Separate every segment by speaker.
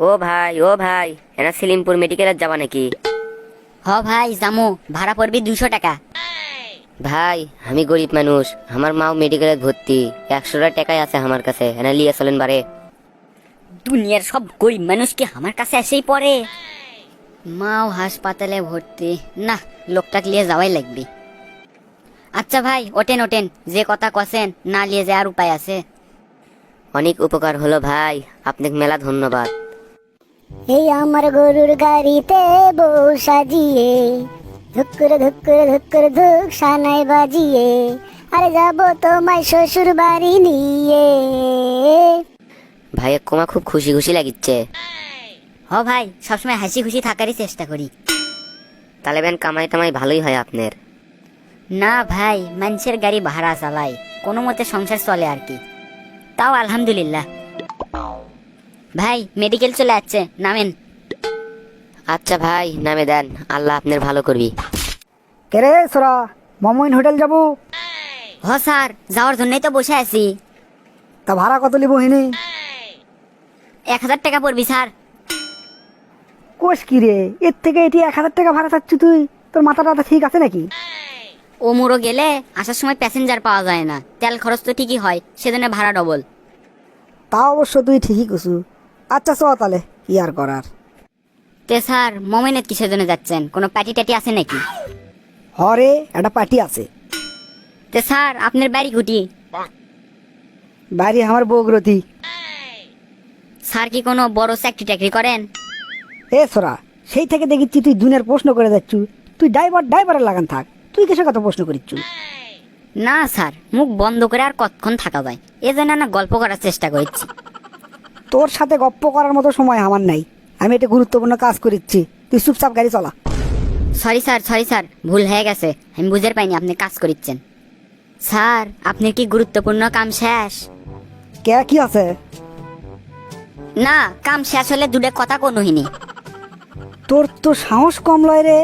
Speaker 1: ও ভাই এনা সিলিমপুর মেডিকেলে যাবা নাকি?
Speaker 2: হ ভাই জামু, ভাড়া পড়বি 200 টাকা।
Speaker 1: ভাই আমি গরিব মানুষ, আমার মাও মেডিকেলে ভর্তি, 100 টাকাই আছে আমার কাছে, এনা লিয়ে চলেন বারে।
Speaker 2: দুনিয়ার সব গরিব মানুষ কি আমার কাছে এসেই পড়ে? মাও হাসপাতালে ভর্তি, না লোকটাকে নিয়ে যাওয়াই লাগবে। আচ্ছা ভাই ওঠেন ওঠেন, যে কথা কছেন না নিয়ে যাওয়ার উপায় আছে?
Speaker 1: অনেক উপকার হলো ভাই, আপনাকে মেলা ধন্যবাদ।
Speaker 3: এই আমার গরুর গাড়িতে বউ সাজিয়ে ধুক্কর ধুক্কর ধুক্কর ধুক সানাই বাজিয়ে আরে যাবো তোমায় শ্বশুর বাড়ি নিয়ে।
Speaker 1: ভাইয়ের কোমা খুব খুশি খুশি লাগিচ্ছে।
Speaker 2: হ ভাই সবসময় হাসি খুশি থাকারই চেষ্টা করি।
Speaker 1: তাহলে বেন কামাই টামাই ভালোই হয় আপনার?
Speaker 2: না ভাই, মানুষের গাড়ি ভাড়া চালাই, কোনো মতে সংসার চলে আর কি, তাও আলহামদুলিল্লাহ। ভাই মেডিকেল চলে যাচ্ছে, নামেন।
Speaker 1: আচ্ছা ভাই নামে দেন, আল্লাহ আপনার ভালো করবি।
Speaker 4: কেরে সোরা, মমইন হোটেল যাবো?
Speaker 2: হ স্যার, যাওয়ার জন্যই তো বসে আছি।
Speaker 4: তা ভাড়া কত লিব হিনি?
Speaker 2: 1000 টাকা পড়বি স্যার।
Speaker 4: কোষ কি রে, এর থেকে এটি 1000 টাকা ভাড়া চাচ্ছি তুই? তোর মাথাটা ঠিক আছে নাকি?
Speaker 2: ও মুড়ো গেলে আসার সময় প্যাসেঞ্জার পাওয়া যায় না, তেল খরচ তো ঠিকই হয়, সেজন্য ভাড়া ডবল।
Speaker 4: তা অবশ্য তুই ঠিকই কছু। আচ্ছা চ তাহলে, কি আর করার।
Speaker 2: তে স্যার মমিনের কিসের জন্য যাচ্ছেন, কোনো প্যাটি ট্যাটি আছে নাকি?
Speaker 4: হরে একটা পার্টি আছে।
Speaker 2: তে স্যার আপনার বাড়ি ঘুটি?
Speaker 4: বাড়ি আমার বৌগ্রতি।
Speaker 2: স্যার কি কোনো বড় চাকরি টাকরি করেন?
Speaker 4: এ সোরা, সেই থেকে দেখিচ্ছি তুই দুনিয়ার প্রশ্ন করে যাচ্ছু। তুই ড্রাইভারের লাগান থাক, তুই কিসের কথা প্রশ্ন করিচ্ছু?
Speaker 2: না স্যার, মুখ বন্ধ করে আর কতক্ষণ থাকা যায়, এ জন্য না গল্প করার চেষ্টা করছি।
Speaker 4: তোর সাথে গপ্প করার মতো সময় আমার নাই, আমি একটা গুরুত্বপূর্ণ কাজ করিচ্ছি, তুই চুপচাপ গাড়ি চলা।
Speaker 2: সরি স্যার, ভুল হয়ে গেছে, আমি বুঝতে পাইনি আপনি কাজ করিচ্ছেন। স্যার আপনার কি গুরুত্বপূর্ণ কাম শেষ?
Speaker 4: কে কি আছে?
Speaker 2: না, কাম শেষ হলে দুটো কথা কোনোহিনি।
Speaker 4: তোর তো সাহস কম লয় রে,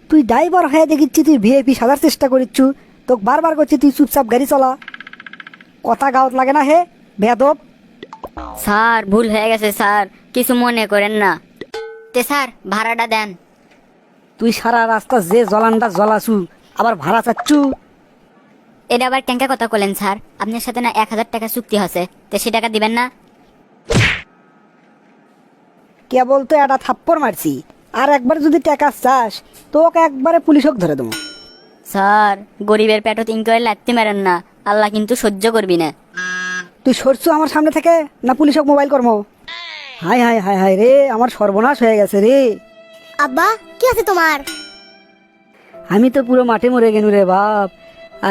Speaker 4: তুই ড্রাইভার হয়ে দেখিচ্ছি তুই ভিআইপি সাজার চেষ্টা করিচ্ছু, তোকে বারবার করছি তুই চুপচাপ গাড়ি চলা। কথা গাওত লাগে না হে বেয়াদব?
Speaker 2: স্যার ভুল হয়ে গেছে স্যার, কিছু মনে করেন না। তে স্যার ভাড়াটা দেন।
Speaker 4: তুই সারা রাস্তা যে জলানটা জ্বলাছু, আবার ভাড়া চাচ্ছু?
Speaker 2: এটা আবার কেঙ্কা কথা বলেন স্যার, আপনার সাথে না 1000 টাকা চুক্তি হচ্ছে, তো সে টাকা দিবেন না?
Speaker 4: কেবল তো একটা থাপ্পড় মারছি, আর একবার যদি টাকা চাস তোকে একবারে পুলিশক ধরে দেবো।
Speaker 2: স্যার গরিবের পেটত ইন করে লাগতে মারেন না, আল্লাহ কিন্তু সহ্য করবি না।
Speaker 4: তুই সরছু আমার সামনে থেকে, না পুলিশক মোবাইল কর্ম? হাই হাই হাই হাই রে, আমার সর্বনাশ হয়ে গেছে রে।
Speaker 3: আব্বা কি আছে তোমার?
Speaker 4: আমি তো পুরো মাঠে মরে গেলু রে বাপ।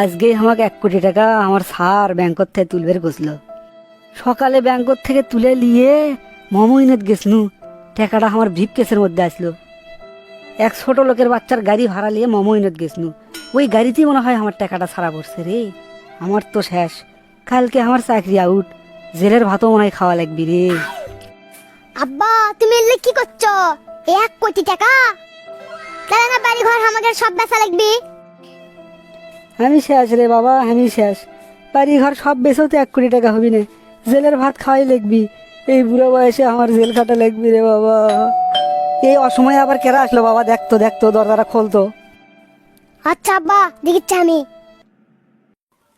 Speaker 4: আজকে আমাকে 1 কোটি টাকা আমার স্যার ব্যাংকর থেকে তুলবের গেছিল। সকালে ব্যাংকর থেকে তুলে নিয়ে মমইনত গেছলু, টাকাটা আমার ভিপ কেসের মধ্যে আসলো। এক ছোট লোকের বাচ্চার গাড়ি ভাড়া নিয়ে মমইনত গেছলু, ওই গাড়িতেই মনে হয় আমার টাকাটা ছাড়া পড়ছে রে। আমার তো শেষ, কালকে আমার চাকরি আউট, জেলের ভাতও মনে হয় খাওয়া লাগবি রে।
Speaker 3: আব্বা তুমি এলে কি করছো? 1 কোটি টাকা? তাহলে না বাড়ি ঘর আমাদের সব বেচা লাগবে।
Speaker 4: আমি শেষ রে বাবা, আমি শেষ। বাড়ি ঘর সব বেচেও তো 1 কোটি টাকা হবি না, জেলের ভাত খাওয়াই লাগবি। এই বুড়ো বয়সে আমার জেল খাটা লাগবি রে বাবা। এই অসময়ে আবার কেরা আসলো বাবা? দেখতো দরজাটা খোলতো।
Speaker 3: আচ্ছা আব্বা দেখিচ্ছি আমি।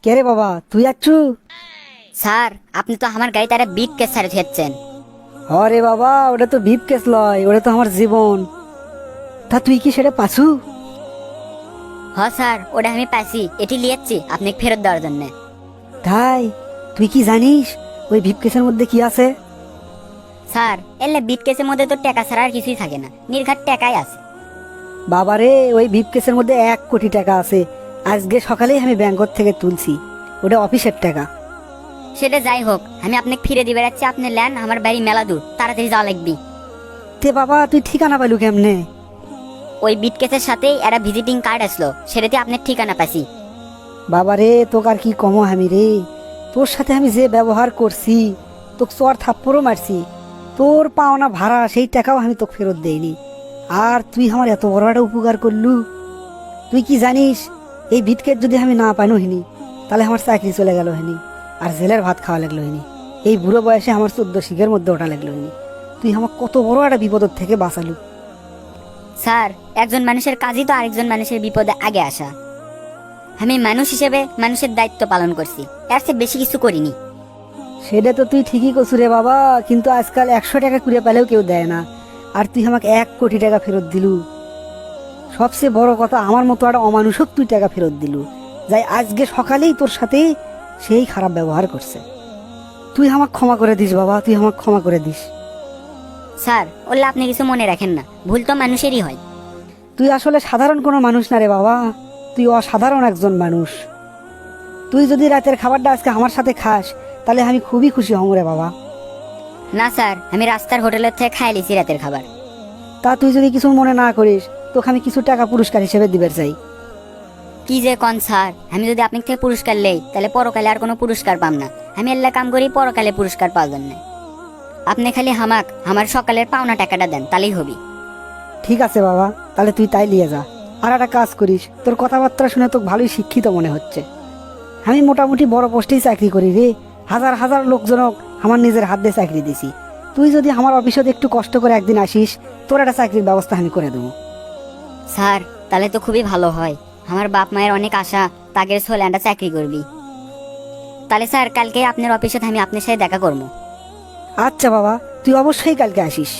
Speaker 4: কে রে বাবা, তুই আচ্ছু?
Speaker 2: স্যার আপনি তো আমার গাড়ি তারা বিট কেস ছাড়ে ধুয়েছেন।
Speaker 4: হরে বাবা, ওটা তো ভিপ কেস লয়, ওটা তো আমার জীবন। তা তুই কি সেটা পাছু?
Speaker 2: হ স্যার ওটা আমি পাইছি, এটি লিয়েছি আপনি ফেরত দেওয়ার জন্য।
Speaker 4: তাই তুই কি জানিস ওই ভিপ কেসের মধ্যে কি আছে?
Speaker 2: স্যার এলে বিট কেসের মধ্যে তো টাকা ছাড়া আর কিছুই থাকে না, নির্ঘাত টাকাই আছে।
Speaker 4: বাবারে, ওই ভিপ কেসের মধ্যে 1 কোটি টাকা আছে। আজকে সকালেই আমি ব্যাংকর থেকে তুলছি, ওটা অফিসের টাকা।
Speaker 2: সেটা যাই হোক, আমি আপনাকে ফিরে দিবে যাচ্ছি, আপনি ল্যান, আমার বাড়ি মেলা দূর, তাড়াতাড়ি যাওয়া লাগবি।
Speaker 4: তে বাবা তুই ঠিকানা পাইলু কেমনে?
Speaker 2: ওই বিট কেসের সাথেই একটা ভিজিটিং কার্ড আসলো, সেটাতে আপনার ঠিকানা পাইছি।
Speaker 4: বাবারে, তোকে আর কি কম আমি রে, তোর সাথে আমি যে ব্যবহার করছি, তোকে চর থাপ্পড়ও মারছি, তোর পাওনা ভাড়া সেই টাকাও আমি তোকে ফেরত দেইনি, আর তুই আমার এত বড় একটা উপকার করলু। তুই কি জানিস, এই ভিটকেট যদি আমি না পাইনো হিনি, তাহলে আমার চাকরি চলে গেল হিনি, আর জেলের ভাত খাওয়া লাগলো হিনি। এই বুড়ো বয়সে আমার 14 শিখের মধ্যে ওটা লাগলো হিনি। তুই আমার কত বড় একটা বিপদের থেকে বাঁচালু।
Speaker 2: স্যার, একজন মানুষের কাজই তো আরেকজন মানুষের বিপদে আগে আসা। আমি মানুষ হিসেবে মানুষের দায়িত্ব পালন করছি, এর চেয়ে বেশি কিছু করিনি।
Speaker 4: সেটা তো তুই ঠিকই কছু রে বাবা, কিন্তু আজকাল 100 টাকা কুড়ে পেলেও কেউ দেয় না, আর তুই আমাকে 1 কোটি টাকা ফেরত দিলু। সবচেয়ে বড় কথা, আমার মতো একটা অমানুষক তুই টাকা ফেরত দিলু, যাই আজকে সকালেই তোর সাথে সেই খারাপ ব্যবহার করছে। তুই আমাকে ক্ষমা করে দিস বাবা, তুই আমাকে ক্ষমা করে দিস।
Speaker 2: স্যার, ওল্লা আপনি কিছু মনে রাখেন না, ভুল তো মানুষেরই হয়।
Speaker 4: তুই আসলে সাধারণ কোনো মানুষ না রে বাবা, তুই অসাধারণ একজন মানুষ। তুই যদি রাতের খাবারটা আজকে আমার সাথে খাস তাহলে আমি খুবই খুশি হব রে বাবা।
Speaker 2: না স্যার, আমি রাস্তার হোটেলের থেকে খাই লিছি রাতের খাবার।
Speaker 4: তা তুই যদি কিছু মনে না করিস, তোকে আমি কিছু টাকা পুরস্কার হিসেবে দিবে চাই।
Speaker 2: কি যে কন স্যার, আমি যদি আপনার থেকে পুরস্কার লই তাহলে পরকালে আর কোনো পুরস্কার পাম না। আমি আল্লাহ কাম করি পরকালে পুরস্কার পাওয়ার জন্য। আপনি খালি আমার সকালের পাওনা টাকাটা দেন, তাহলেই হবি।
Speaker 4: ঠিক আছে বাবা, তাহলে তুই তাই নিয়ে যা। আর একটা কাজ করিস, তোর কথাবার্তা শুনে তোকে ভালোই শিক্ষিত মনে হচ্ছে। আমি মোটামুটি বড় পোস্টেই চাকরি করি রে, হাজার হাজার লোকজনক আমার নিজের হাত দিয়ে চাকরি দিছি। তুই যদি আমার অফিসে একটু কষ্ট করে একদিন আসিস, তোর একটা চাকরির ব্যবস্থা আমি করে দেবো।
Speaker 2: স্যার, তাহলে তো খুবই ভালো হয়। আমার বাপ মায়ের অনেক আশা, তাগের ছোলাটা চাকরি করবি। তাহলে স্যার, কালকে আপনার অফিসে আমি আপনার সাথে দেখা করবো।
Speaker 4: আচ্ছা বাবা, তুই অবশ্যই কালকে আসিস।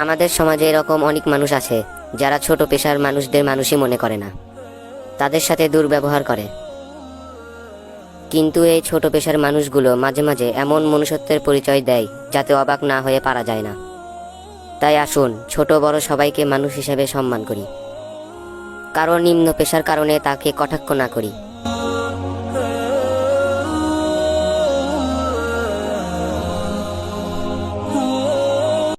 Speaker 1: আমাদের সমাজে এরকম অনেক মানুষ আছে যারা ছোট পেশার মানুষদের মানুষই মনে করে না, তাদের সাথে দুর্ব্যবহার করে। কিন্তু এই ছোট পেশার মানুষগুলো মাঝে মাঝে এমন মনুষ্যত্বের পরিচয় দেয় যাতে অবাক না হয়ে পারা যায় না। তাই আসুন ছোট বড় সবাইকে মানুষ হিসেবে সম্মান করি, কারো নিম্ন পেশার কারণে তাকে কটাক্ষ না করি।